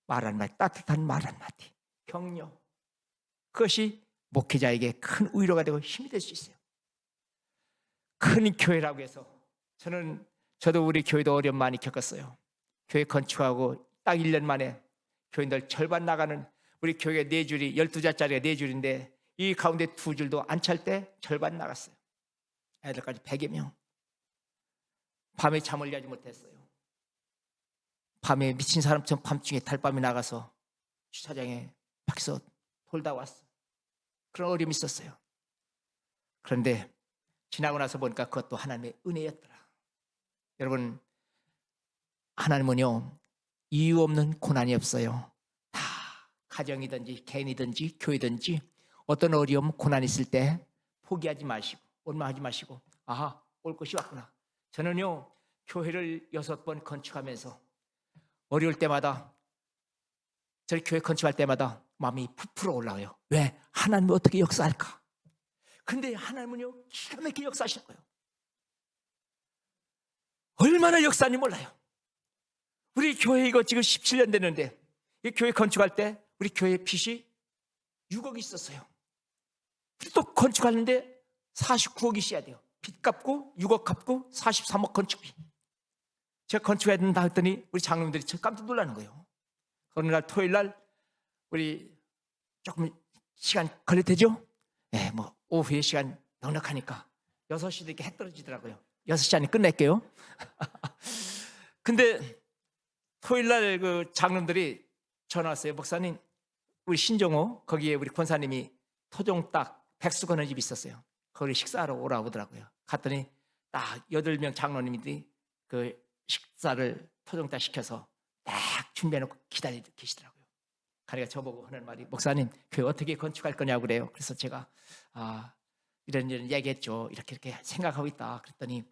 말 한마디, 따뜻한 말 한마디, 격려, 그것이 목회자에게 큰 위로가 되고 힘이 될 수 있어요. 큰 교회라고 해서 저도 우리 교회도 어려움 많이 겪었어요. 교회 건축하고 딱 1년 만에 교인들 절반 나가는, 우리 교회 4줄이 12자짜리가 4줄인데 이 가운데 2줄도 안 찰 때 절반 나갔어요. 애들까지 100여 명. 밤에 잠을 자지 못했어요. 밤에 미친 사람처럼 밤중에 달밤에 나가서 주차장에 밖에서 돌다 왔어. 그런 어려움이 있었어요. 그런데 지나고 나서 보니까 그것도 하나님의 은혜였더라. 여러분, 하나님은요, 이유 없는 고난이 없어요. 다 가정이든지 개인이든지 교회든지 어떤 어려움, 고난이 있을 때 포기하지 마시고 원망하지 마시고, 올 것이 왔구나. 저는요, 교회를 6번 건축하면서 어려울 때마다, 저희 교회 건축할 때마다 마음이 부풀어 올라와요. 왜? 하나님이 어떻게 역사할까? 근데 하나님은요, 기가 막히게 역사하실 거예요. 얼마나 역사하는지 몰라요. 우리 교회 이거 지금 17년 됐는데 이 교회 건축할 때 우리 교회 빚이 6억이 있었어요. 또 건축하는데 49억이 있어야 돼요. 빚 갚고 6억 갚고 43억 건축비. 제가 건축해야 된다 했더니 우리 장로님들이 깜짝 놀라는 거예요. 어느 날 토요일 날 우리 조금 시간 걸렸대죠? 네, 뭐 오후에 시간 넉넉하니까 6시도 이렇게 해 떨어지더라고요. 6시 안에 끝낼게요. 근데 토요일 날 그 장로님들이 전화 왔어요. 목사님, 우리 신정호 거기에 우리 권사님이 토종 딱 백수 거는 집이 있었어요. 거기 식사하러 오라고 하더라고요. 갔더니 딱 8명 장로님들이 그 식사를 토종 딱 시켜서 딱 준비해놓고 기다리고 계시더라고요. 가리가 저보고 하는 말이, 목사님 교회 어떻게 건축할 거냐고 그래요. 그래서 제가 이런 얘기했죠. 이렇게 생각하고 있다. 그랬더니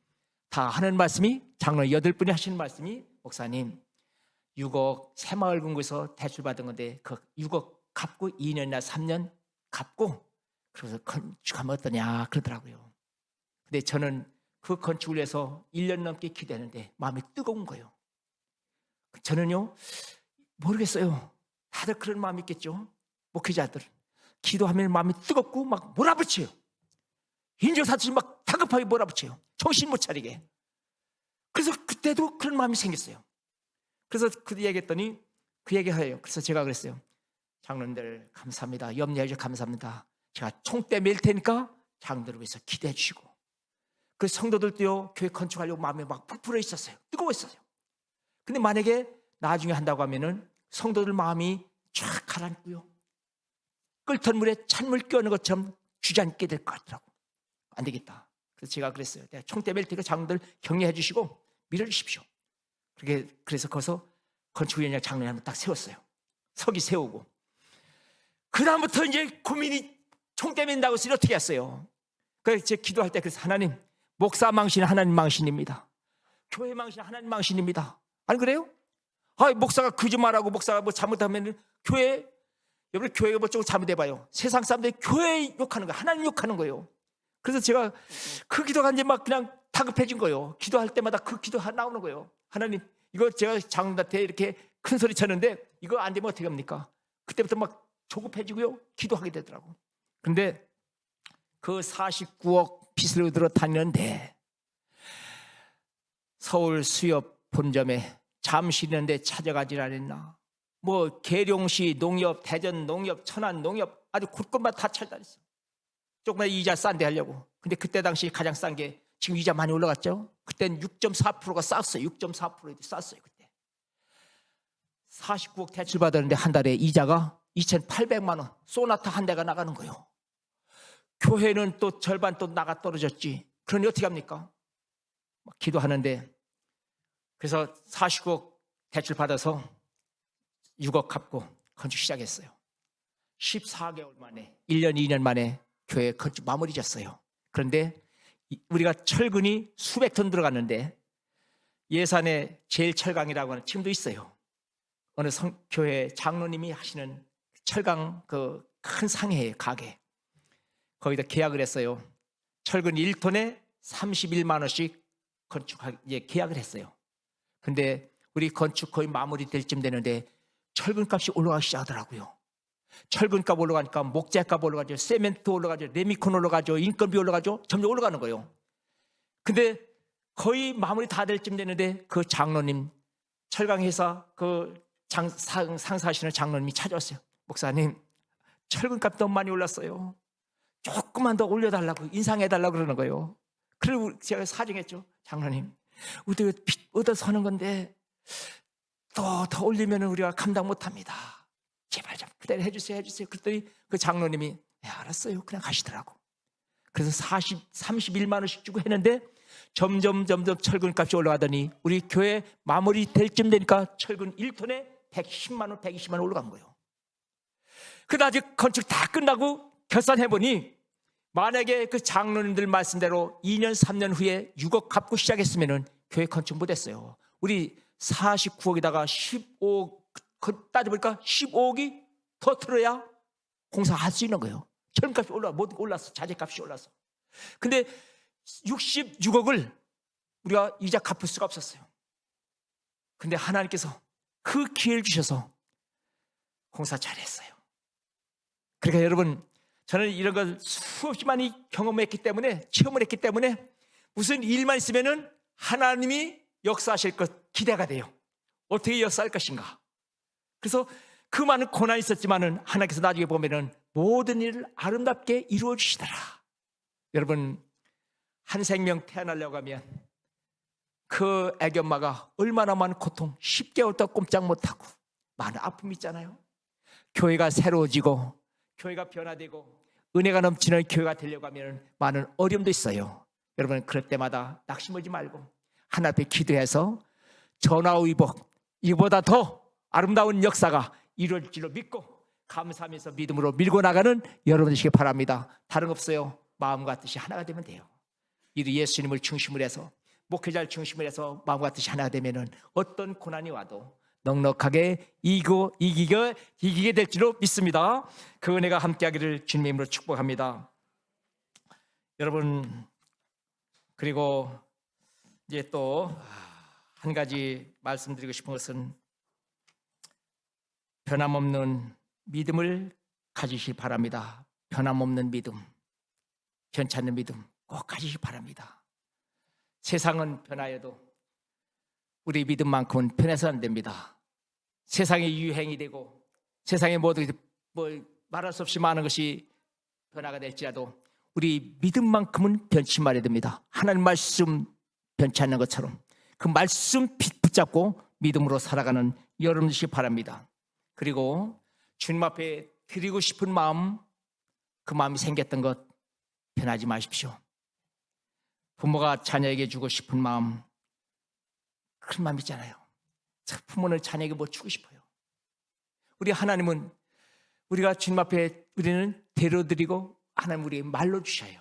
다 하는 말씀이, 장로 8분이 하시는 말씀이, 목사님 6억 새마을금고에서 대출받은 건데 그 6억 갚고 2년이나 3년 갚고 그래서 건축하면 어떠냐 그러더라고요. 근데 저는 그 건축을 위해서 1년 넘게 기도했는데 마음이 뜨거운 거예요. 저는요 모르겠어요. 다들 그런 마음이 있겠죠. 목회자들 기도하면 마음이 뜨겁고 막 몰아붙여요. 인정사들이 막 다급하게 몰아붙여요. 정신 못 차리게. 그래서 그때도 그런 마음이 생겼어요. 그래서 그 얘기했더니 그 얘기해요. 그래서 제가 그랬어요. 장로님들 감사합니다. 염려해 주셔서 감사합니다. 제가 총대 맬 테니까 장로들을 위해서 기도해 주시고, 그 성도들도요 교회 건축하려고 마음이 막 부풀어 있었어요. 뜨거워 있었어요. 근데 만약에 나중에 한다고 하면은 성도들 마음이 쫙 가라앉고요, 끓던 물에 찬물 끼얹는 것처럼 주저앉게 될 것 같더라고. 안 되겠다. 그래서 제가 그랬어요. 내가 총대 맬 테니까 장로들 격려해 주시고 밀어주십시오. 그래서 거기서 건축위원장 장로님 한번 딱 세웠어요. 서기 세우고, 그 다음부터 이제 고민이, 총대 맨다고 해서 어떻게 했어요. 그래서 제가 기도할 때 그래서, 하나님, 목사 망신은 하나님 망신입니다. 교회 망신은 하나님 망신입니다. 안 그래요? 목사가 거짓말하고 목사가 뭐 잘못하면 교회, 여러분 교회가 뭐 조금 잘못해봐요. 세상 사람들이 교회 욕하는 거예요. 하나님 욕하는 거예요. 그래서 제가 그 기도가 이제 막 그냥 다급해진 거예요. 기도할 때마다 그 기도 나오는 거예요. 하나님, 이거 제가 장로한테 이렇게 큰 소리 쳤는데 이거 안 되면 어떻게 합니까? 그때부터 막 조급해지고요, 기도하게 되더라고. 근데 그 49억 빚을 들어 다니는데 서울 수협 본점에 잠시 있는데 찾아가질 않았나. 뭐 계룡시 농협, 대전 농협, 천안 농협, 아주 곳곳마다 다 찾아다녔어요. 조금만 이자 싼데 하려고. 근데 그때 당시 가장 싼 게, 지금 이자 많이 올라갔죠? 그때는 6.4%가 쌌어요. 6.4% 쌌어요. 그때 49억 대출 받았는데 한 달에 이자가 2,800만 원, 소나타 한 대가 나가는 거예요. 교회는 또 절반 또 나가 떨어졌지. 그러니 어떻게 합니까? 막 기도하는데, 그래서 49억 대출 받아서 6억 갚고 건축 시작했어요. 14개월 만에, 1년 2년 만에 교회 건축 마무리 졌어요. 그런데 우리가 철근이 수백 톤 들어갔는데 예산에 제일철강이라고 하는 지금도 있어요. 어느 교회 장로님이 하시는 철강 그 큰 상해의 가게, 거기다 계약을 했어요. 철근 1톤에 31만 원씩 계약을 했어요. 근데 우리 건축 거의 마무리 될 쯤 되는데 철근 값이 올라가기 시작하더라고요. 철근 값 올라가니까 목재 값 올라가죠, 세멘트 올라가죠, 레미콘 올라가죠, 인건비 올라가죠. 점점 올라가는 거예요. 근데 거의 마무리 다 될 쯤 되는데 그 장로님, 철강회사 그 상사하시는 장로님이 찾아왔어요. 목사님, 철근 값 너무 많이 올랐어요. 조금만 더 올려달라고, 인상해달라고 그러는 거예요. 그리고 제가 사정했죠. 장로님, 우리가 빚 얻어서 하는 건데 더 올리면 우리가 감당 못합니다. 제발 좀 그대로 해주세요. 그랬더니 그 장로님이 알았어요, 그냥 가시더라고. 그래서 31만 원씩 주고 했는데 점점 철근 값이 올라가더니 우리 교회 마무리 될 쯤 되니까 철근 1톤에 110만 원, 120만 원 올라간 거예요. 그러다 아직 건축 다 끝나고 결산해보니, 만약에 그 장로님들 말씀대로 2년 3년 후에 6억 갚고 시작했으면 교회 건축 못했어요. 우리 49억에다가 15억 따져보니까 15억이 더 들어야 공사할 수 있는 거예요. 철값이 올랐어. 자재값이 올랐어. 근데 66억을 우리가 이자 갚을 수가 없었어요. 근데 하나님께서 그 기회를 주셔서 공사 잘했어요. 그러니까 여러분, 저는 이런 걸 수없이 많이 경험했기 때문에, 체험을 했기 때문에 무슨 일만 있으면은 하나님이 역사하실 것 기대가 돼요. 어떻게 역사할 것인가. 그래서 그 많은 고난이 있었지만은 하나님께서 나중에 보면은 모든 일을 아름답게 이루어 주시더라. 여러분, 한 생명 태어나려고 하면 그 애기 엄마가 얼마나 많은 고통, 10개월 동안 꼼짝 못하고 많은 아픔이 있잖아요. 교회가 새로워지고 교회가 변화되고 은혜가 넘치는 교회가 되려고 하면 많은 어려움도 있어요. 여러분, 그럴 때마다 낙심하지 말고 하나님 앞에 기도해서 전화위복, 이보다 더 아름다운 역사가 이루어질 줄로 믿고 감사하면서 믿음으로 밀고 나가는 여러분 되시기 바랍니다. 다른 거 없어요. 마음과 뜻이 하나가 되면 돼요. 이 예수님을 중심으로 해서, 목회자를 중심으로 해서 마음과 뜻이 하나가 되면은 어떤 고난이 와도 넉넉하게 이기게 될 줄로 믿습니다. 그 은혜가 함께하기를 주님의 이름으로 축복합니다. 여러분, 그리고 이제 또 한 가지 말씀드리고 싶은 것은 변함없는 믿음을 가지시기 바랍니다. 변함없는 믿음, 변치 않는 믿음 꼭 가지시기 바랍니다. 세상은 변하여도 우리 믿음만큼은 변해서 안 됩니다. 세상이 유행이 되고 세상의 모든 말할 수 없이 많은 것이 변화가 될지라도 우리 믿음만큼은 변치 말아야 됩니다. 하나님 말씀 변치 않는 것처럼 그 말씀 붙잡고 믿음으로 살아가는 여러분이시기 바랍니다. 그리고 주님 앞에 드리고 싶은 마음, 그 마음이 생겼던 것 변하지 마십시오. 부모가 자녀에게 주고 싶은 마음, 그런 마음 있잖아요. 부모는 자녀에게 뭐 주고 싶어요. 우리 하나님은 우리가 주님 앞에 우리는 데려드리고 하나님 우리에게 말로 주셔요.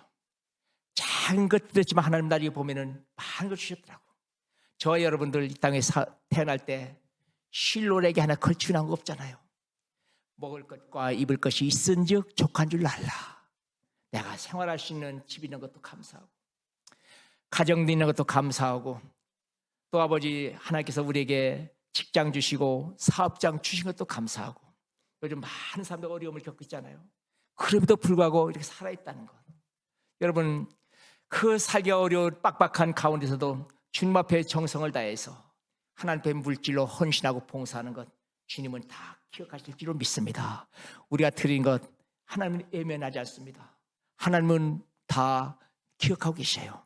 작은 것 드렸지만 하나님 나중에 보면은 많은 걸 주셨더라고. 저와 여러분들 이 땅에 태어날 때 실로레기 하나 걸치고 나온 거 없잖아요. 먹을 것과 입을 것이 있은즉 족한 줄 알라. 내가 생활할 수 있는 집 있는 것도 감사하고 가정도 있는 것도 감사하고 또 아버지 하나님께서 우리에게 직장 주시고 사업장 주신 것도 감사하고 요즘 많은 사람들 어려움을 겪고 있잖아요. 그럼에도 불구하고 이렇게 살아있다는 것. 여러분, 그 살기가 어려운 빡빡한 가운데서도 주님 앞에 정성을 다해서 하나님 앞에 물질로 헌신하고 봉사하는 것 주님은 다 기억하실 줄로 믿습니다. 우리가 드린 것 하나님은 외면하지 않습니다. 하나님은 다 기억하고 계셔요.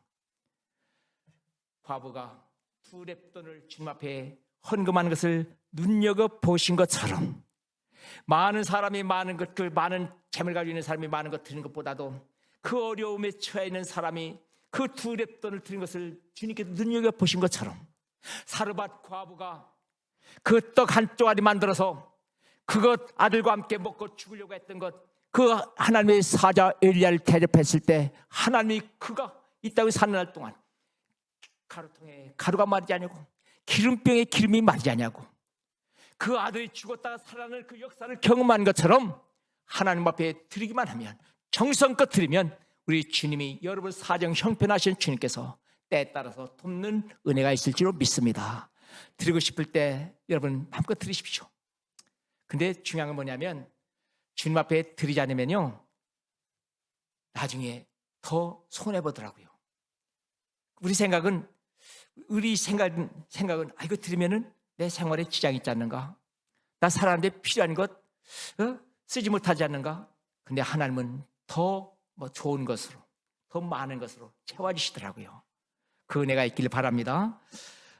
과부가 2렙돈을 주님 앞에 헌금하는 것을 눈여겨보신 것처럼 많은 사람이 많은 것, 그 많은 재물 가지고 있는 사람이 많은 것 드리는 것보다도 그 어려움에 처해 있는 사람이 그 2렙돈을 드린 것을 주님께서 눈여겨보신 것처럼 사르밧 과부가 그 떡 한 쪼가리 만들어서 그것 아들과 함께 먹고 죽으려고 했던 것, 그 하나님의 사자 엘리야를 대접했을 때 하나님이 그가 이 땅에 사는 날 동안 가루통에 가루가 마르지 않냐고, 기름병에 기름이 마르지 않냐고, 그 아들이 죽었다가 살아나는 그 역사를 경험한 것처럼 하나님 앞에 드리기만 하면, 정성껏 드리면 우리 주님이, 여러분 사정 형편하신 주님께서 때에 따라서 돕는 은혜가 있을 줄로 믿습니다. 드리고 싶을 때 여러분 마음껏 드리십시오. 근데 중요한 건 뭐냐면 주님 앞에 드리지 않으면요 나중에 더 손해보더라고요. 우리 생각은 이거 드리면은 내 생활에 지장이 있지 않는가? 나 살아가는데 필요한 것 쓰지 못하지 않는가? 근데 하나님은 더 좋은 것으로, 더 많은 것으로 채워주시더라고요. 그 은혜가 있기를 바랍니다.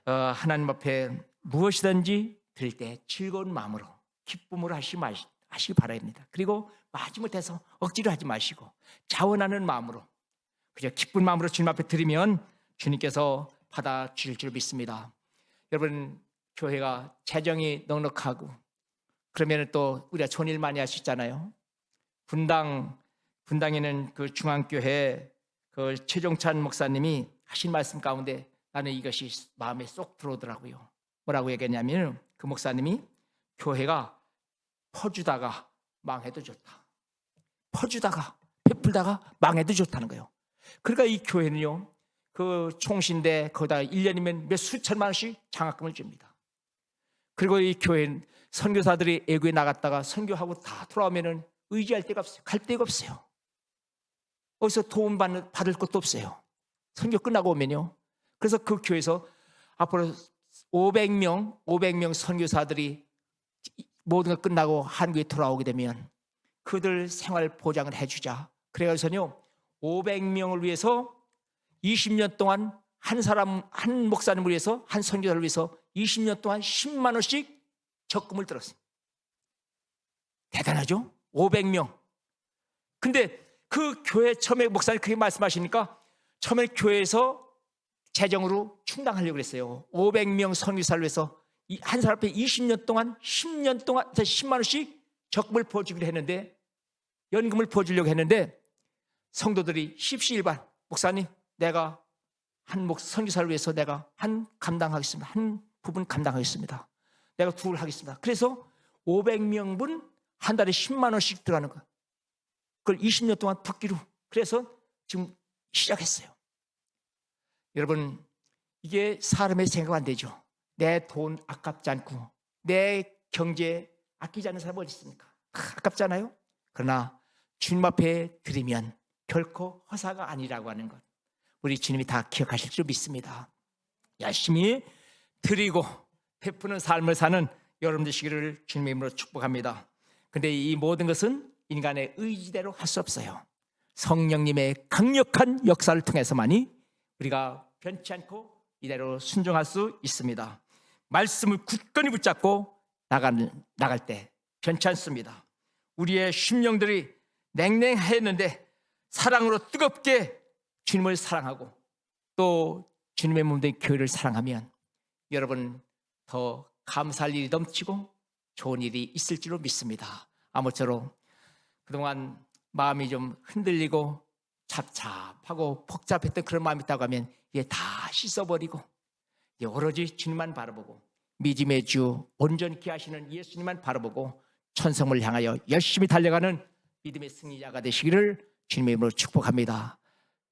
하나님 앞에 무엇이든지 드릴 때 즐거운 마음으로, 기쁨으로 하시기 바랍니다. 그리고 마지못해서 억지로 하지 마시고 자원하는 마음으로, 그저 기쁜 마음으로 주님 앞에 드리면 주님께서 받아주실 줄 믿습니다. 여러분, 교회가 재정이 넉넉하고 그러면 또 우리가 좋은 일 많이 할 수 있잖아요. 분당에는 그 중앙교회 그 최종찬 목사님이 하신 말씀 가운데 나는 이것이 마음에 쏙 들어오더라고요. 뭐라고 얘기했냐면 그 목사님이 교회가 퍼주다가 망해도 좋다. 퍼주다가 베풀다가 망해도 좋다는 거예요. 그러니까 이 교회는요, 그 총신대 거기다 1년이면 몇 수천만 원씩 장학금을 줍니다. 그리고 이 교회 선교사들이 애국에 나갔다가 선교하고 다 돌아오면은 의지할 데가 없어요. 갈 데가 없어요. 어디서 도움 받을 것도 없어요. 선교 끝나고 오면요. 그래서 그 교회에서 앞으로 500명 선교사들이 모든 거 끝나고 한국에 돌아오게 되면 그들 생활 보장을 해주자. 그래서요 500명을 위해서 20년 동안 한 목사님을 위해서, 한 선교사를 위해서 20년 동안 10만 원씩 적금을 들었어요. 대단하죠? 500명. 근데 그 교회 처음에 목사님 그렇게 말씀하시니까 처음에 교회에서 재정으로 충당하려고 그랬어요. 500명 선교사를 위해서 한 사람 앞에 20년 동안 10년 동안 10만 원씩 적금을 부어주기로 했는데, 연금을 부어주려고 했는데 성도들이 십시일반, 목사님 내가 선교사를 위해서 내가 한 부분 감당하겠습니다. 내가 둘 하겠습니다. 그래서 500명분 한 달에 10만 원씩 들어가는 거예요. 그걸 20년 동안 붓기로. 그래서 지금 시작했어요. 여러분, 이게 사람의 생각 안 되죠. 내 돈 아깝지 않고 내 경제 아끼지 않는 사람 어디 있습니까? 아깝잖아요. 그러나 주님 앞에 드리면 결코 허사가 아니라고 하는 것, 우리 주님이 다 기억하실 줄 믿습니다. 열심히 드리고 베푸는 삶을 사는 여러분 되시기를 주님의 이름으로 축복합니다. 근데 이 모든 것은 인간의 의지대로 할 수 없어요. 성령님의 강력한 역사를 통해서만이 우리가 변치 않고 이대로 순종할 수 있습니다. 말씀을 굳건히 붙잡고 나갈 때 변치 않습니다. 우리의 심령들이 냉랭했는데 사랑으로 뜨겁게 주님을 사랑하고 또 주님의 몸된 교회를 사랑하면 여러분 더 감사할 일이 넘치고 좋은 일이 있을 줄로 믿습니다. 아무쪼록 그동안 마음이 좀 흔들리고 잡잡하고 복잡했던 그런 마음이 있다고 하면 이제 다 씻어버리고 오로지 주님만 바라보고 믿음의 주 온전케 하시는 예수님만 바라보고 천성을 향하여 열심히 달려가는 믿음의 승리자가 되시기를 주님의 이름으로 축복합니다.